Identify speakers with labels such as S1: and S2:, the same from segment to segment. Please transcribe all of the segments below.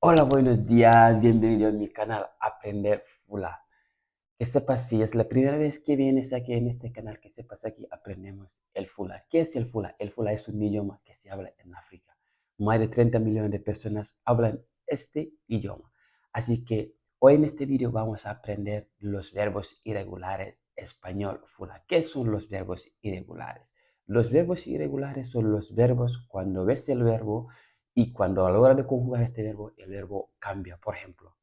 S1: Hola, buenos días, bienvenido a mi canal Aprender Fula. Que sepas si es la primera vez que vienes aquí en este canal, que sepas aquí aprendemos el Fula. ¿Qué es el Fula? El Fula es un idioma que se habla en África. Más de 30 millones de personas hablan este idioma. Así que hoy en este vídeo vamos a aprender los verbos irregulares español Fula. ¿Qué son los verbos irregulares? Los verbos irregulares son los verbos cuando ves el verbo y cuando a la hora de conjugar este verbo, el verbo cambia. Por ejemplo,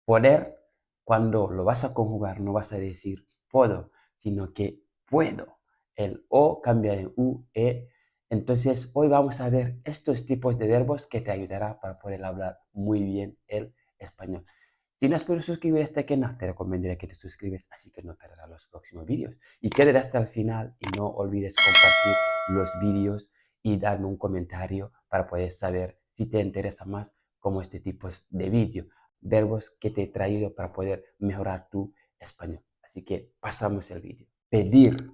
S1: poder, cuando lo vas a conjugar, no vas a decir puedo, sino que puedo. El o cambia en u, e. Entonces, hoy vamos a ver estos tipos de verbos que te ayudará para poder hablar muy bien el español. Si no has podido suscribir a este canal, te recomendaría que te suscribes, así que no perderás los próximos vídeos. Y quédate hasta el final y no olvides compartir los vídeos y darme un comentario para poder saber si te interesa más como este tipo de vídeo, verbos que te he traído para poder mejorar tu español. Así que pasamos el vídeo. Pedir.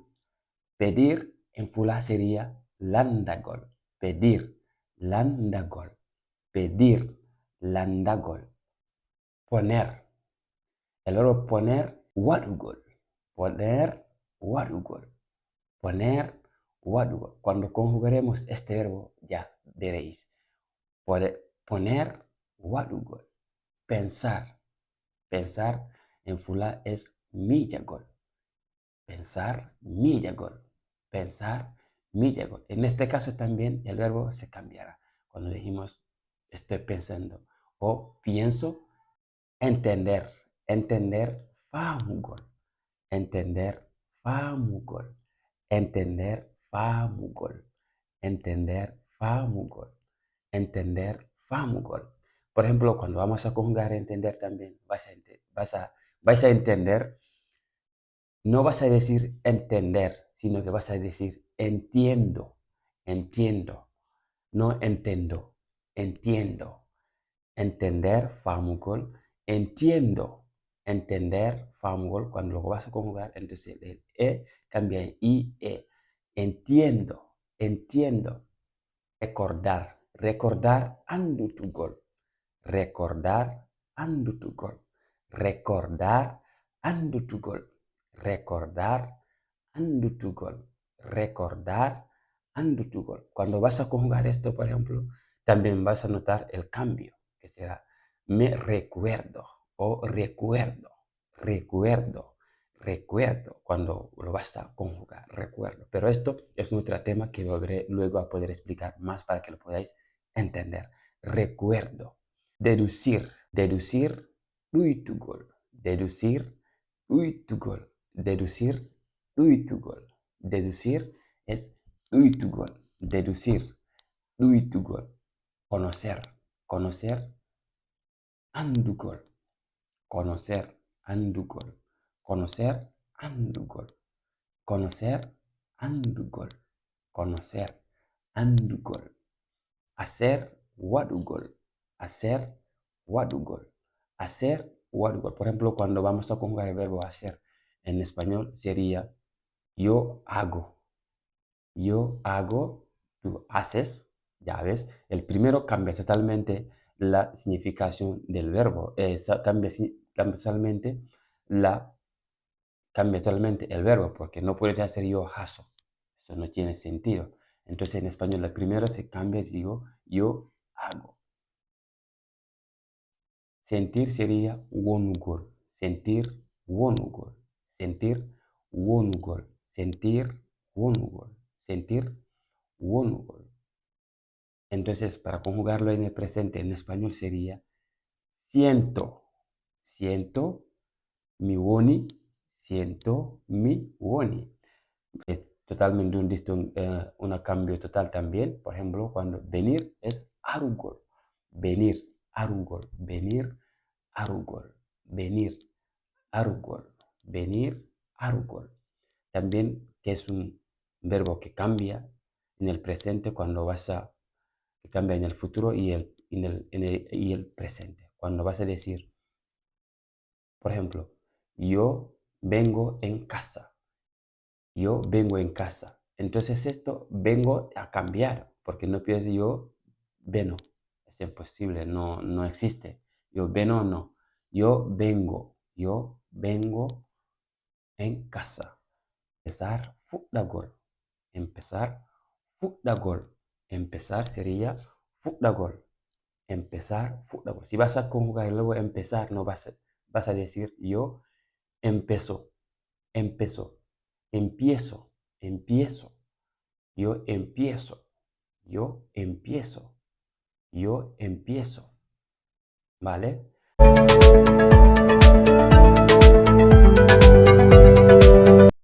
S1: Pedir en fula sería landagol. Pedir, landagol. Pedir, landagol. Poner. El verbo poner, wadugol. Poner, wadugol. Poner, wadugol. Cuando conjugaremos este verbo, ya veréis. Poner, wadugol. Pensar. Pensar en fula es millagol. Pensar, millagol. Pensar, millagol. En este caso también el verbo se cambiará. Cuando dijimos estoy pensando o pienso, entender. Entender, famugol. Entender, famugol. Entender, famugol. Entender, famugol. Entender, famugol. Por ejemplo, cuando vamos a conjugar entender también, vas a entender, no vas a decir entender, sino que vas a decir entiendo, entiendo, no entiendo, entiendo. Entender, famugol, entiendo, entender, famugol, cuando lo vas a conjugar, entonces el e cambia en ie. Entiendo, entiendo. Recordar, recordar, andutugol. Recordar, andutugol. Recordar, andutugol. Recordar, andutugol. Recordar, andutugol. Cuando vas a conjugar esto, por ejemplo, también vas a notar el cambio, que será me recuerdo o recuerdo, recuerdo, recuerdo, cuando lo vas a conjugar, recuerdo. Pero esto es otro tema que volveré luego a poder explicar más para que lo podáis entender. Recuerdo. Deducir, deducir, uitugol. Deducir, uitugol. Deducir, uitugol. Deducir es uitugol. Deducir, uitugol. Conocer, conocer, andugol. Conocer, andugol. Conocer, andugol. Conocer, andugol. Conocer, andugol. Hacer, wadugol. Hacer, wadugol. Hacer, wadugol. Por ejemplo, cuando vamos a conjugar el verbo hacer en español sería yo hago. Yo hago, tú haces, ya ves. El primero cambia totalmente la significación del verbo. Cambia totalmente la cambia totalmente el verbo, porque no puedes hacer yo haso. Eso no tiene sentido. Entonces en español la primera se cambia y digo yo hago. Sentir sería wonugol. Sentir wonugol. Sentir wonugol. Sentir wonugol. Sentir wonugol. Entonces, para conjugarlo en el presente en español sería siento. Siento mi woni. Siento mi woni. Es totalmente un cambio total también. Por ejemplo, cuando venir es arugol. Venir, arugol. Venir, arugol. Venir, arugol. Venir, arugol. También que es un verbo que cambia en el presente cuando que cambia en el futuro y el presente. Cuando vas a decir, por ejemplo, yo vengo en casa. Yo vengo en casa. Entonces esto vengo a cambiar, porque no pienso yo veno. Es imposible, no existe. Yo vengo, no. Yo vengo en casa. Empezar, fútbol. Empezar, fútbol. Empezar sería fútbol. Empezar, fútbol. Si vas a conjugar luego empezar, no vas a decir yo empezó, empezó, empiezo, empiezo, yo empiezo, yo empiezo, yo empiezo. ¿Vale?